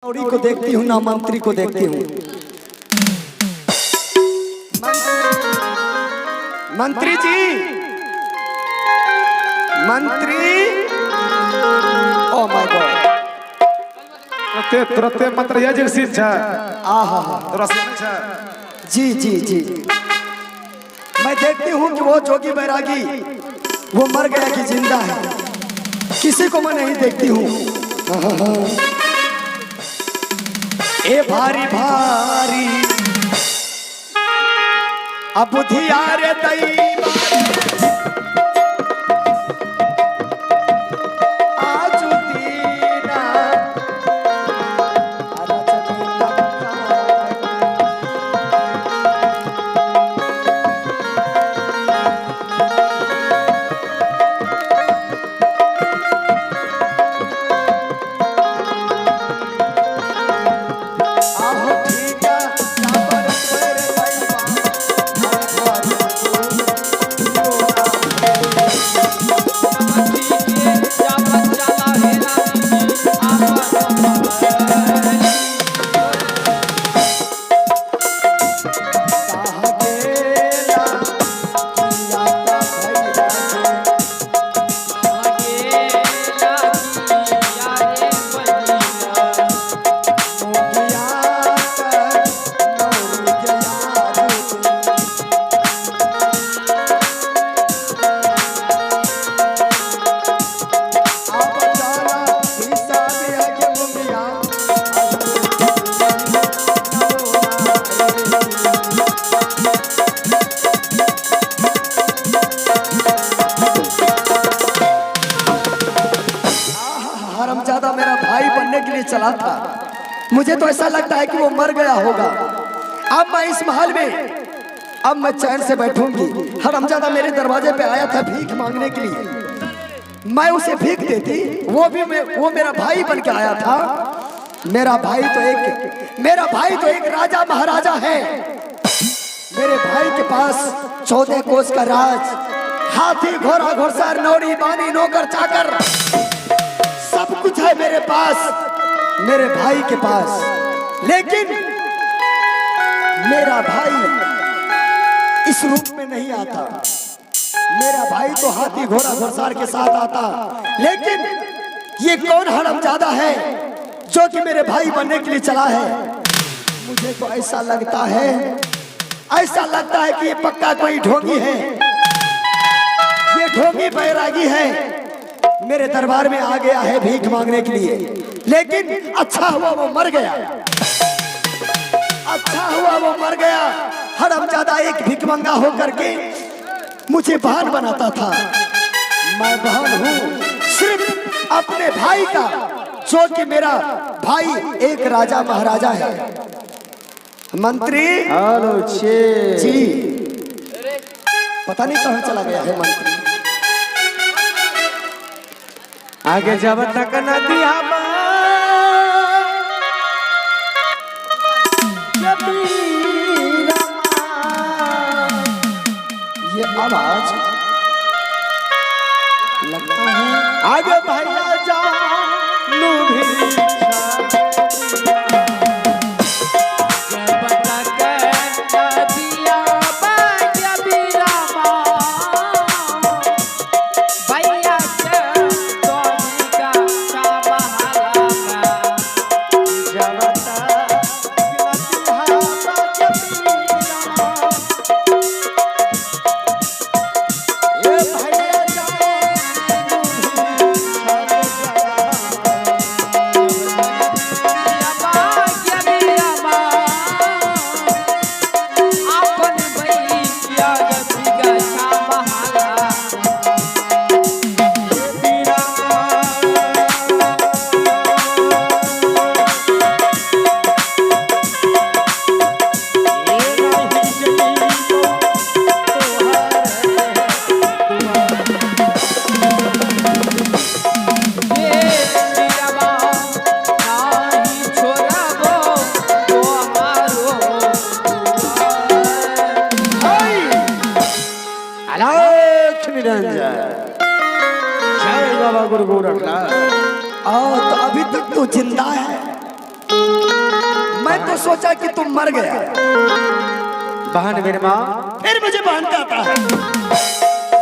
गौरी को देखती हूँ ना मंत्री को देखती हूँ। मंत्री जी, मंत्री, ओ माय गॉड, तुरते मंत्र या जगसीत छा आहा तुरसे छा। जी जी जी, मैं देखती हूँ कि वो जोगी बैरागी वो मर गया कि जिंदा है, किसी को मैं नहीं देखती हूँ। ए भारी भारी अब बुधियारे दई आजू दीना हरामजादा मेरा भाई बनने के लिए चला था। मुझे तो ऐसा लगता है कि वो मर गया होगा। अब मैं इस महल में अब मैं चैन से बैठूंगी। हरामजादा मेरे दरवाजे पे आया था भीख मांगने के लिए, मैं उसे भीख देती, वो मेरा भाई बन के आया था। मेरा भाई तो एक राजा महाराजा है। मेरे भाई के पास 14 कोस का राज, हाथी घोड़ा घुड़सवार नौरी बानी नौकर चाकर सब कुछ है मेरे पास, मेरे भाई के पास। लेकिन मेरा भाई इस रूप में नहीं आता। मेरा भाई तो हाथी घोड़ा घुड़सवार के साथ आता। लेकिन ये कौन हरामजादा है जो कि मेरे भाई बनने के लिए चला है? मुझे तो ऐसा लगता है कि ये पक्का कोई ढोंगी है, ये ढोंगी बैरागी है। मेरे दरबार में आ गया है भीख मांगने के लिए। लेकिन अच्छा हुआ वो मर गया, अच्छा हुआ वो मर गया। हरामजादा एक भिखमंगा होकर के मुझे बहन बनाता था। मैं बहन हूँ सिर्फ अपने भाई का, जो कि मेरा भाई एक राजा महाराजा है। मंत्री जी, पता नहीं कहाँ चला गया है मंत्री। आगे जब तक नदिया ये आवाज लगता है आगे भैया जानू भी तो अभी तक तो जिंदा है। मैं तो सोचा कि तुम मर गया। बहन मेरी माँ, फिर मुझे बहन कहता है,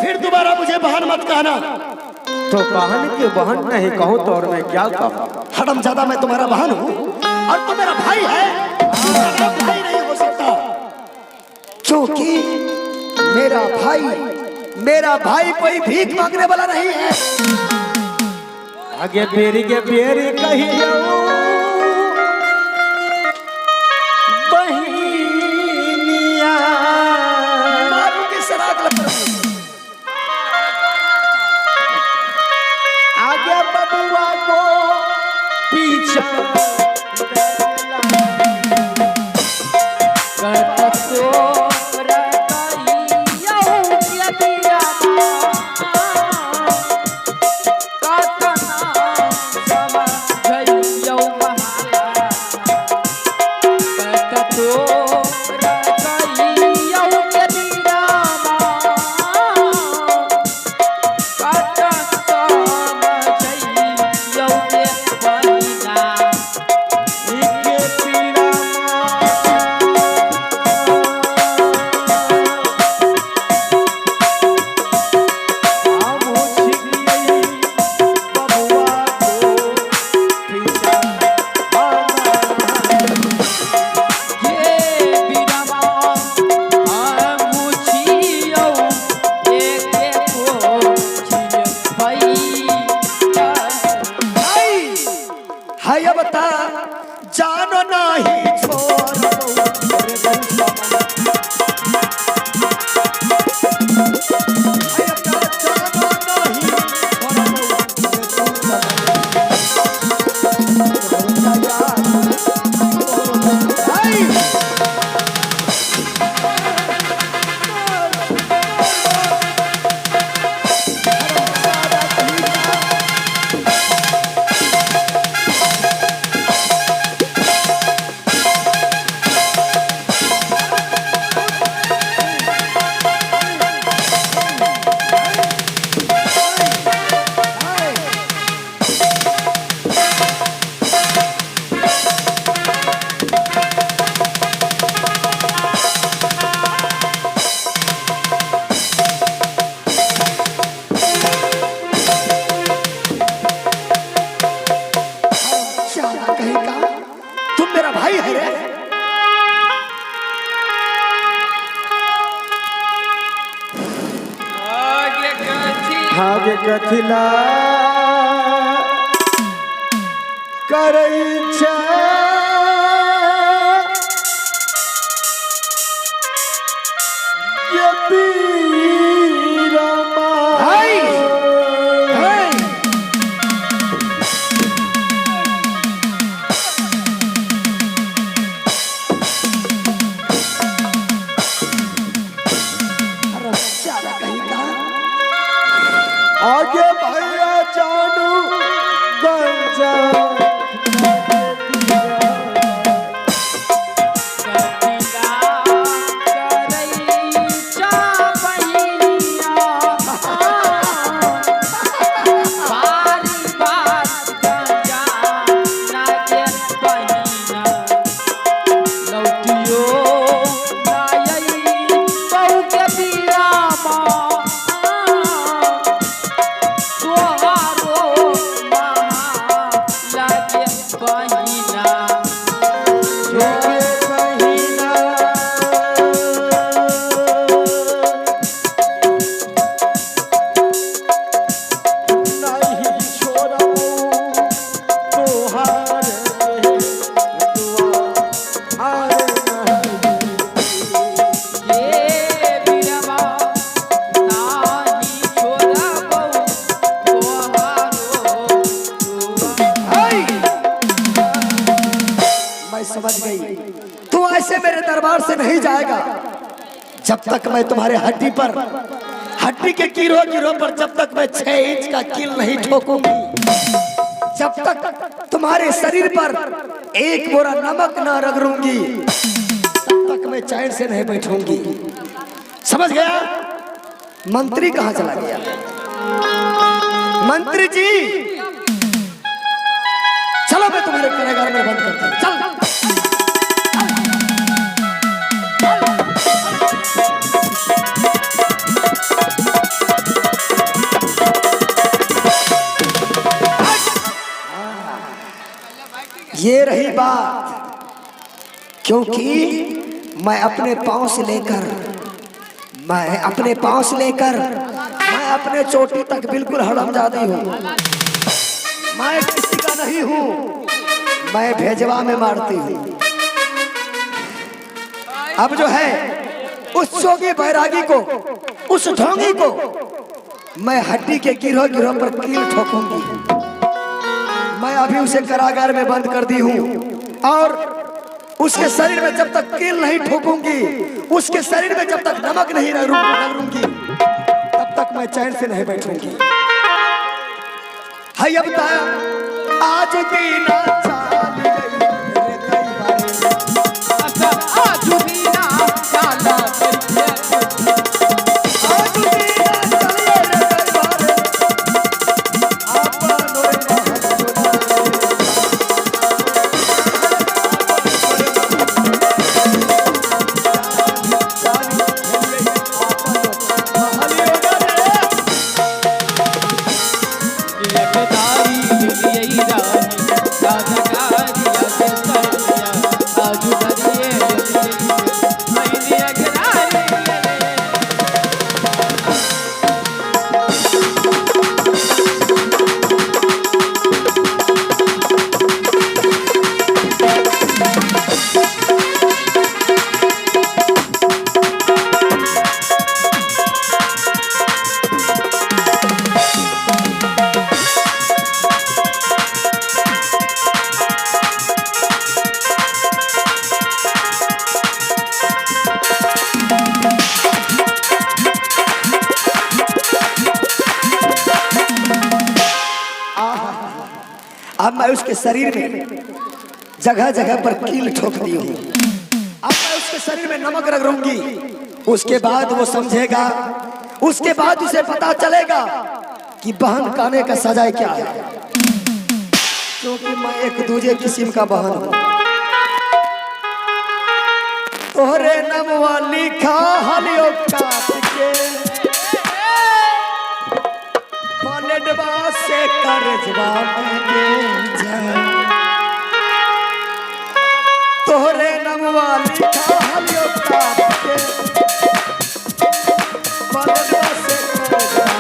फिर दोबारा मुझे बहन मत कहना। तो बहन की बहन नहीं कहूँ तो और मैं क्या कहूँ? हरामजादा, मैं तुम्हारा बहन हूँ और तुम मेरा भाई है। मेरा भाई नहीं हो सकता, क्योंकि मेरा भाई कोई भीख मांगने वाला नहीं है। आगे बेरी के बेरी कही बहिनिया मारूंगी सराग लपट। आगे बबुआ को पीछा बता जानो नहीं छोड़ आगे कथिला करै छै ये पीरमा आगे भैया जानू गंजा समझ गई। तू ऐसे मेरे दरबार से नहीं जाएगा जब तक मैं तुम्हारे हड्डी के कीरों पर जब तक मैं 6 इंच का कील नहीं ठोकूंगी, जब तक तुम्हारे शरीर पर एक बोरा नमक न रगड़ूंगी, तब तक मैं चैन से नहीं बैठूंगी। समझ गया? मंत्री कहाँ चला गया? मंत्री जी चलो, मैं तुम्हारे कारागार में बंद करता हूं। चल। ये रही बात, क्योंकि मैं अपने पांव से लेकर मैं अपने चोटी तक बिल्कुल हड़मजादी हूँ। मैं किसी का नहीं हूँ, मैं भेजवा में मारती हूँ। अब जो है उस जोगी बैरागी को, उस ढोंगी को मैं हड्डी के गिरोह गिरोह पर कील ठोकूंगी। मैं अभी उसे कारागार में बंद कर दी हूँ और उसके शरीर में जब तक कील नहीं ठोकूंगी, उसके शरीर में जब तक नमक नहीं रगड़ूंगी, तब तक मैं चैन से नहीं बैठूंगी। है अब आज की ना चाल गई आज भी ना चाला अब मैं उसके शरीर में जगह जगह पर कील ठोक दी हूँ। अब मैं उसके शरीर में नमक रगड़ूंगी। उसके बाद वो समझेगा, उसके बाद उसे पता चलेगा कि बहन काने का सजाए क्या है, क्योंकि मैं एक दूजे किस्म का बहन हूँ। तोहरे नमवा लिखा हलियो काट के पलटवा से करजवा में जा। तोहरे नमवा लिखा हलियो काट के पलटवा से करजवा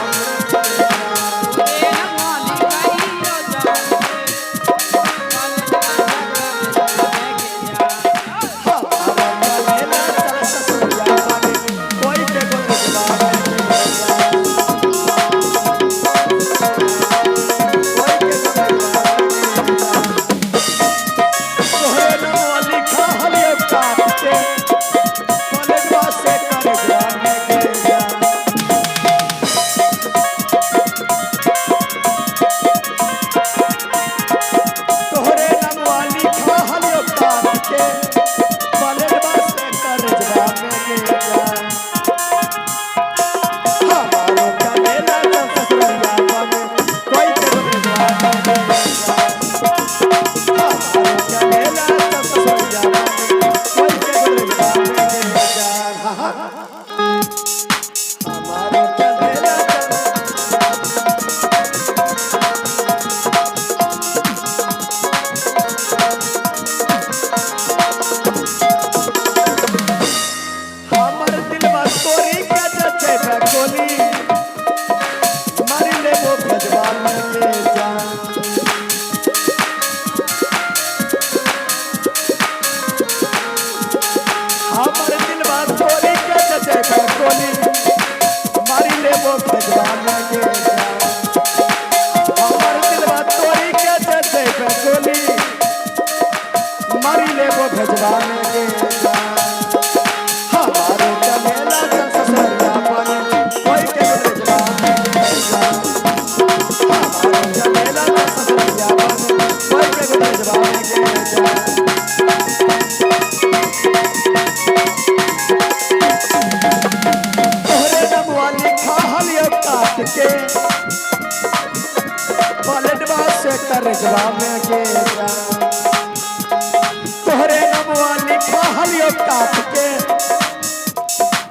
तोहरे नमवा लिखा हलियो काट के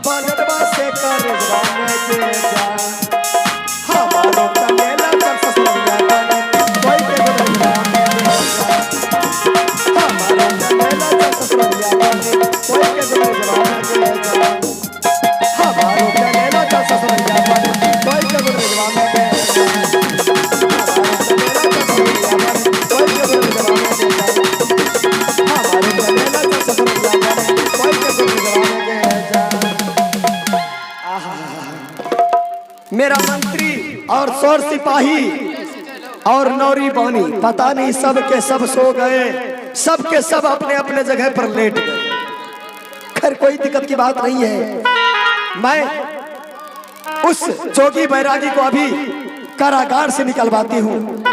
पलटवा से करजवा में के जा। हमारो कलेला कर ससुरिया बने कोई के गुजरवा में के जा। ससुरलिया बने कोई के दुल्हे जवान के जा हमारो चलेला का ससुरलिया बने कोई के दुल्हे जवान के मेरा मंत्री और 100 सिपाही और नौरी बानी पता नहीं सब के सब सो गए, सब के सब अपने अपने जगह पर लेट गए। खैर कोई दिक्कत की बात नहीं है। मैं उस जोगी बैरागी को अभी कारागार से निकलवाती हूँ।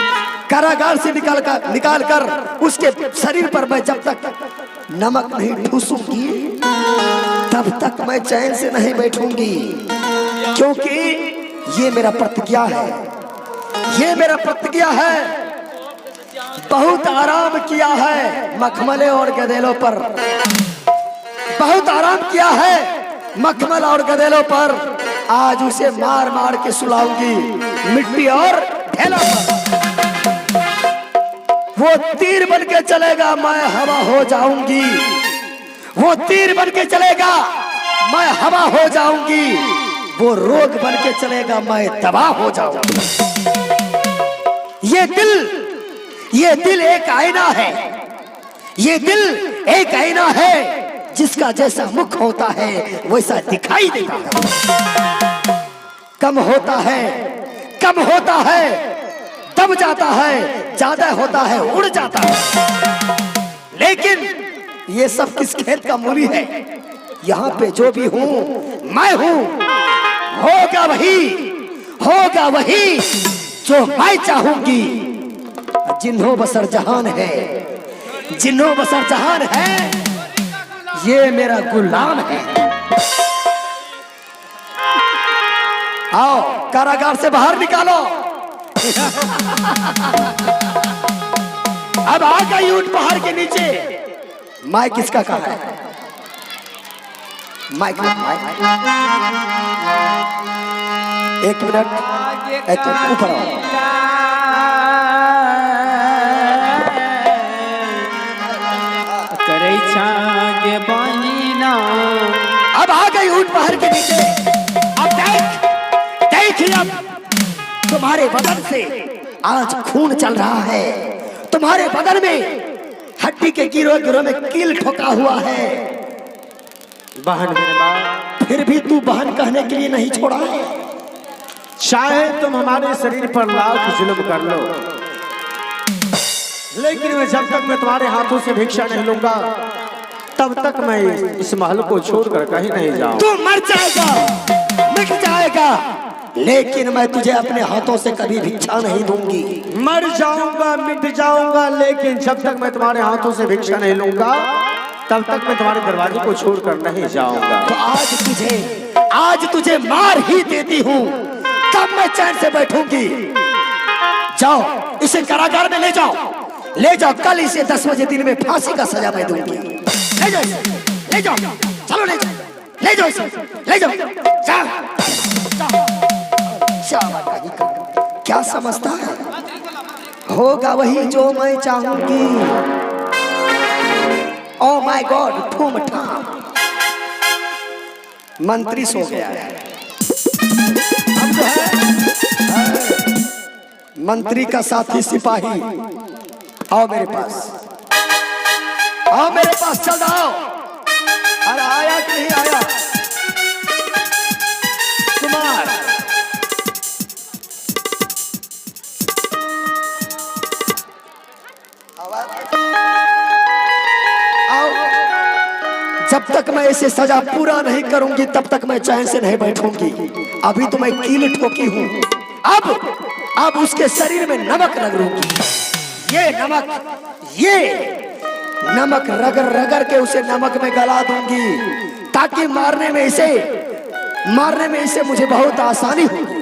कारागार से निकाल कर उसके शरीर पर मैं जब तक नमक नहीं ठूसूंगी तब तक मैं चैन से नहीं बैठूंगी, क्योंकि ये मेरा प्रतिज्ञा है, ये मेरा प्रतिज्ञा है। बहुत आराम किया है मखमले और गधेलों पर, बहुत आराम किया है मखमल और गधेलों पर। आज उसे मार मार के सुलाऊंगी मिट्टी और ढेला पर। वो तीर बन के चलेगा मैं हवा हो जाऊंगी, वो तीर बन के चलेगा मैं हवा हो जाऊंगी, वो रोग बन के चलेगा मैं तबाह हो जाऊंगी। ये दिल एक आईना है, ये दिल एक आईना है, जिसका जैसा मुख होता है वैसा दिखाई देता है। कम होता है, कम होता है, दब जाता है, ज्यादा होता है, उड़ जाता है। लेकिन ये सब किस खेत का मूली है? यहाँ पे जो भी हूँ मैं हूँ, होगा वही जो मैं चाहूंगी। जिन्हों बसर जहान है, जिन्हों बसर जहान है, ये मेरा गुलाम है। आओ कारागार से बाहर निकालो। अब आ गई ऊंट पहाड़ के नीचे। माइक किसका कहा है? माइक एक मिनट, एक ऊपर आओ। करे छागे बहिना। अब आ गई ऊंट पहाड़ के नीचे। अब देख अब तुम्हारे बदन से आज खून चल रहा है, तुम्हारे बदन में हड्डी के गिरोह गिरोह में कील ठोका हुआ है। बहन मेरे बाप, फिर भी तू बहन कहने के लिए नहीं छोड़ा है। चाहे तुम हमारे शरीर पर लाख जुल्म कर लो, लेकिन मैं जब तक मैं तुम्हारे हाथों से भिक्षा नहीं लूंगा तब तक मैं इस महल को छोड़कर कहीं नहीं जाऊं। तू मर जाएगा, मिट जाएगा, लेकिन मैं तुझे अपने हाथों से कभी भिक्षा नहीं दूंगी। मर जाऊंगा, मिट जाऊंगा, लेकिन जब तक मैं तुम्हारे हाथों से भिक्षा नहीं लूंगा तब तक मैं तुम्हारे दरवाजे को छोड़कर नहीं जाऊंगा। तो आज तुझे मार ही देती हूँ, तब मैं चैन से बैठूंगी। जाओ इसे कारागार में ले जाओ, ले जाओ। कल इसे 10 बजे दिन में फांसी का सजा मैं दूंगी। ले जाओ इसे, ले जाओ, चलो ले जाओ, ले जाओ इसे, ले जाओ, जाओ। क्या समझता है? होगा वही जो मैं चाहूंगी। ओ माय गॉड, ठूम ठाम। मंत्री सो गया है। अब जो है मंत्री का साथी सिपाही, आओ मेरे पास, आओ मेरे पास, चल आओ। अरे आया कि नहीं आया? कुमार आओ। जब तक मैं इसे सजा पूरा नहीं करूंगी तब तक मैं चैन से नहीं बैठूंगी। अभी तो मैं कील ठोकी हूं, अब उसके शरीर में नमक रगड़ूंगी। ये नमक रगड़ रगड़ के उसे नमक में गला दूंगी, ताकि मारने में इसे मुझे बहुत आसानी होगी।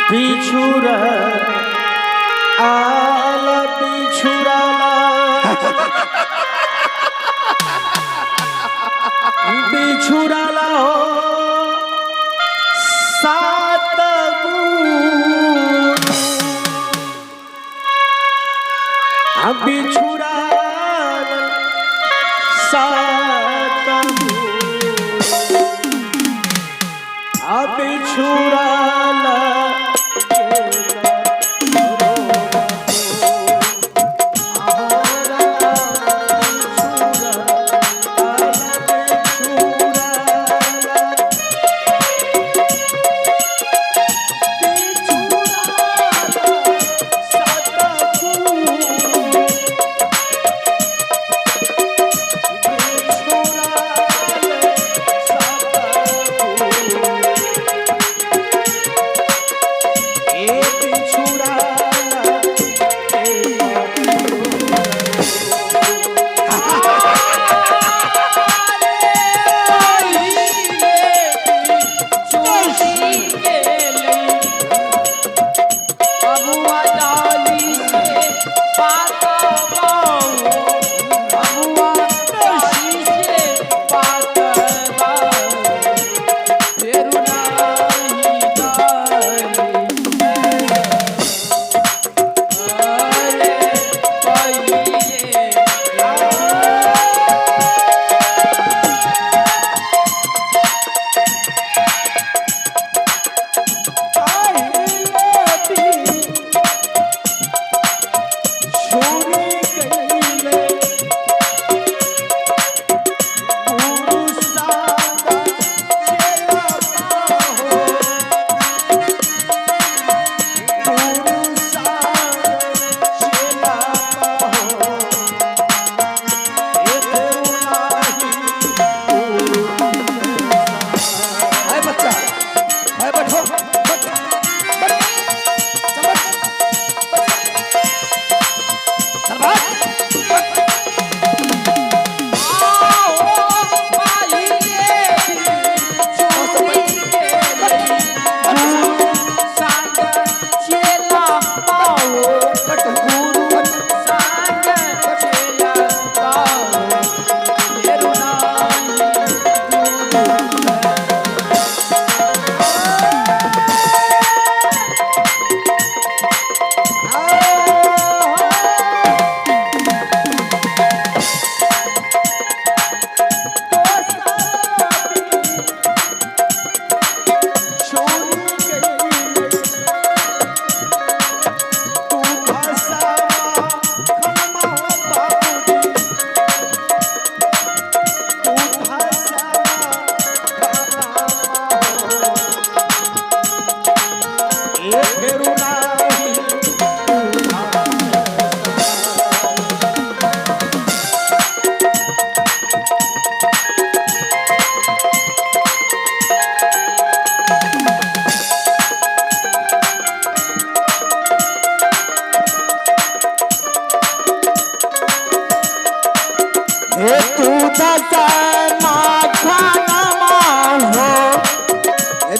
बिछुरा आला बिछुराला हो सात गुण बिछुड़ा बिछुड़ा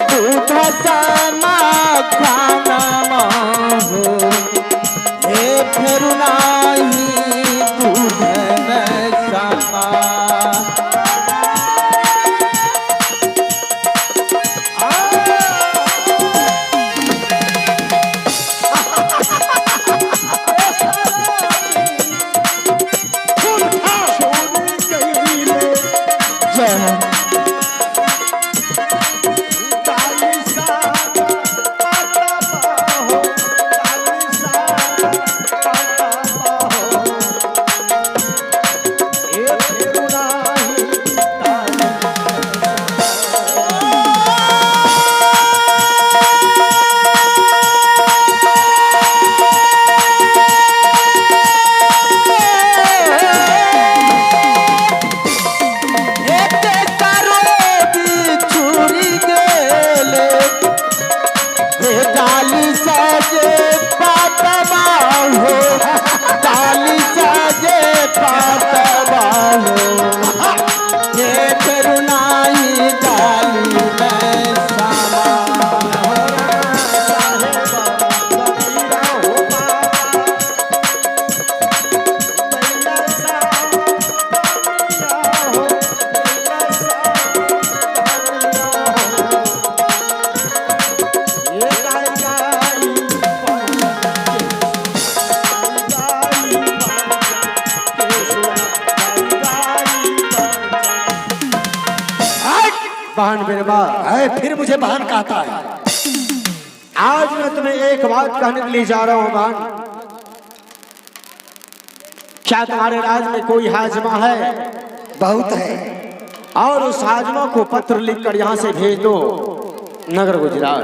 दूध समा खाना प्रेमा, फिर मुझे बहन कहता है। आज मैं तुम्हें एक बात कहने के लिए जा रहा हूँ बहन। क्या तुम्हारे राज में कोई हाजमा है? बहुत है। और उस हाजमा को पत्र लिखकर यहाँ से भेज दो नगर गुजरात।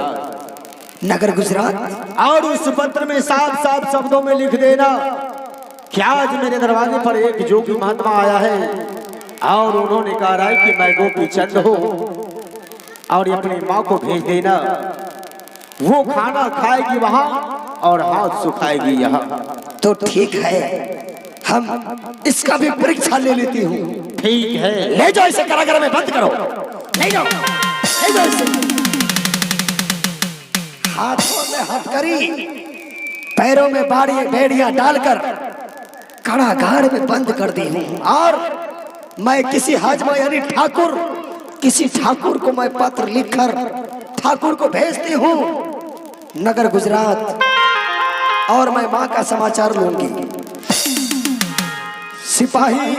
नगर गुजरात? और उस पत्र में साफ साफ शब्दों में लिख देना कि आज मेरे दरवाजे पर एक जोगी महात्मा आया है और उन्होंने कहा है कि मैं गोपी चंद हूँ, और अपनी माँ को भेज देना। वो खाना खाएगी वहां और हाथ सुखाएगी यहाँ। तो ठीक है, हम इसका भी परीक्षा ले लेती हूँ। ठीक है, ले जाओ इसे कारागार में बंद करो। ले जाओ, ले जाओ इसे। हाथों में हथकड़ी, पैरों में बाड़ी बेड़ियां डालकर कारागार में बंद कर दी हूँ। और मैं किसी हाजमा यानी ठाकुर, किसी ठाकुर को मैं पत्र लिखकर ठाकुर को भेजती हूँ नगर गुजरात, और मैं माँ का समाचार लूंगी। सिपाही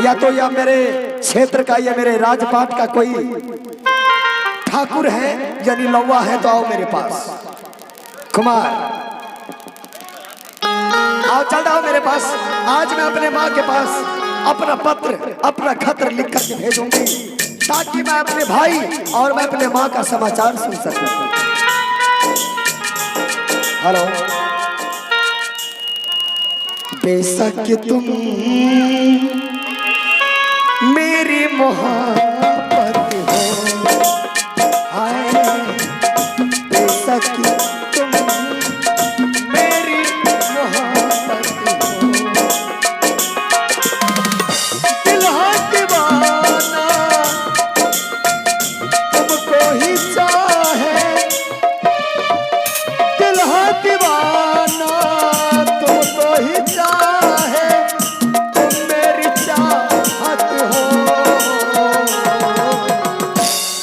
या तो या मेरे क्षेत्र का या मेरे राजपाट का कोई ठाकुर है यानी लौवा है तो आओ मेरे पास। कुमार आओ, चल आओ मेरे पास। आज मैं अपने माँ के पास अपना पत्र, अपना खत लिख करके भेजूंगी ताकि मैं अपने भाई और मैं अपने माँ का समाचार सुन सकूं। हेलो, बेशक तुम मेरी मोहब्बत हो, हाय बेशक तुम मेरी मोहब्बत हो, दिल है दीवाना तुमको ही चाहे, दिल है दीवाना तुमको ही चाहे, तुम मेरी चाहत हो,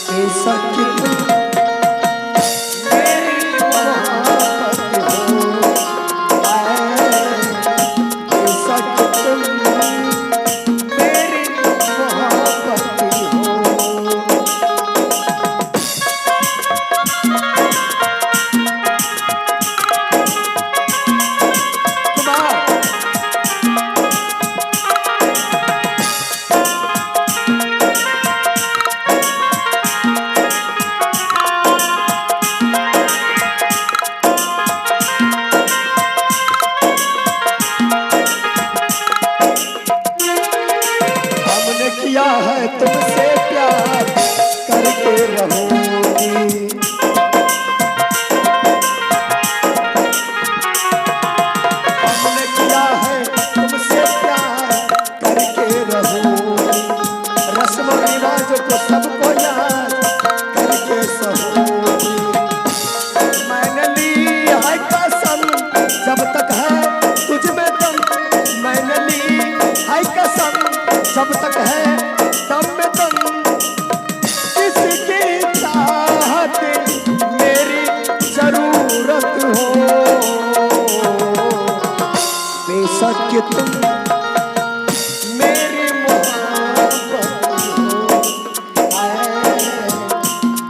बेशक तुम मेरी मोहब्बत हो, बेशक तुम मेरी मोहब्बत हो। कुमार हमने किया है तुमसे प्यार करके रहोगी, हमने किया है तुमसे प्यार करके रहोगी, रस्म रिवाज को सबको याद करके सहोगी। मैंने ली है कसम जब तक है तुझ में दम, मैंने ली है कसम जब तक है दम में दम, किसकी चाहत मेरी जरूरत हो, बेशक तुम मेरी मोहब्बत हो,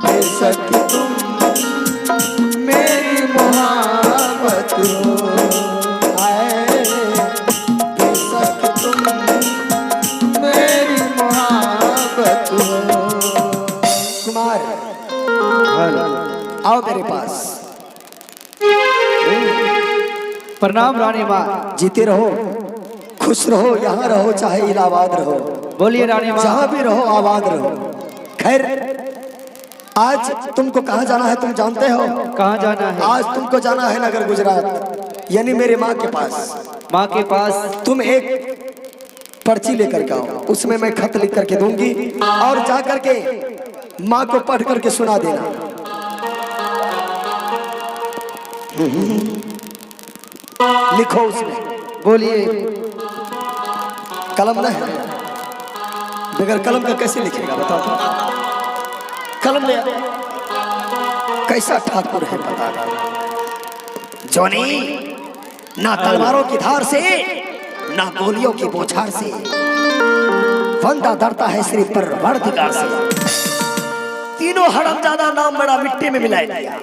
बेशक तुम मेरी मोहब्बत हो, बेशक तुम मेरी मोहब्बत हो। कुमार आओ मेरे पास। प्रणाम रानी माँ। जीते रहो, खुश रहो, यहाँ रहो चाहे इलाहाबाद रहो, बोलिए रानी माँ। जहाँ भी रहो आबाद रहो। खैर आज तुमको कहाँ जाना है तुम जानते हो? कहाँ जाना है? आज तुमको जाना है नगर गुजरात यानी मेरी माँ के पास। माँ के पास? तुम एक पर्ची लेकर के आओ, उसमें मैं खत लिख करके दूंगी और जा करके माँ को पढ़ करके सुना देना। लिखो उसमें। बोलिए। कलम नहीं, बगैर कलम का कैसे लिखेगा बताओ तो? कलम ले। कैसा ठाकुर है बता रहा, जोनी ना तलवारों की धार से ना गोलियों की बौछार से, वंदा डरता है सिर्फ परवरदिगार से। तीनों हरामजादा नाम मेरा मिट्टी में मिला दिया।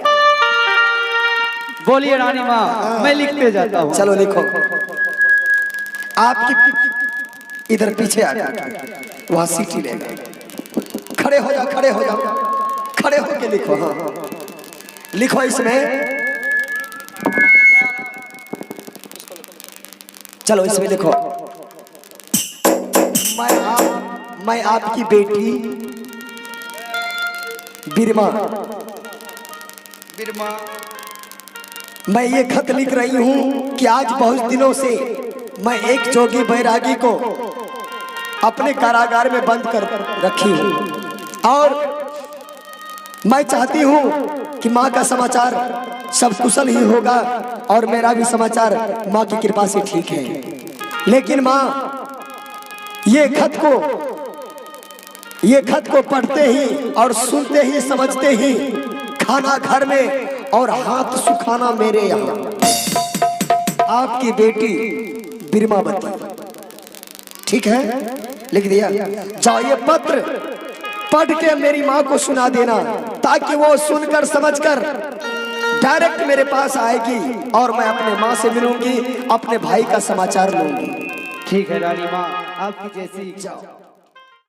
बोलिए रानी माँ, मैं लिखते जाता हूँ। चलो लिखो। आपकी इधर पीछे आ जाए, वहां सीटी लेगा। खड़े हो जा, खड़े हो जा, खड़े होके लिखो। हाँ लिखो इसमें, चलो इसमें लिखो। मैं आपकी बेटी बिरमा मैं ये खत लिख रही हूं कि आज बहुत दिनों से मैं एक जोगी बैरागी को अपने कारागार में बंद कर रखी हूं और मैं चाहती हूं कि माँ का समाचार सब कुशल ही होगा और मेरा भी समाचार माँ की कृपा से ठीक है। लेकिन माँ, ये खत को पढ़ते ही और सुनते ही समझते ही खाना घर में और हाथ सुखाना मेरे यहाँ। आपकी बेटी बिरमावती। ठीक है, लिख दिया। जाओ ये पत्र पढ़ के मेरी माँ को सुना देना, ताकि वो सुनकर समझकर डायरेक्ट मेरे पास आएगी और मैं अपने माँ से मिलूंगी, अपने भाई का समाचार लूंगी। ठीक है रानी माँ, आपकी जैसी। जाओ।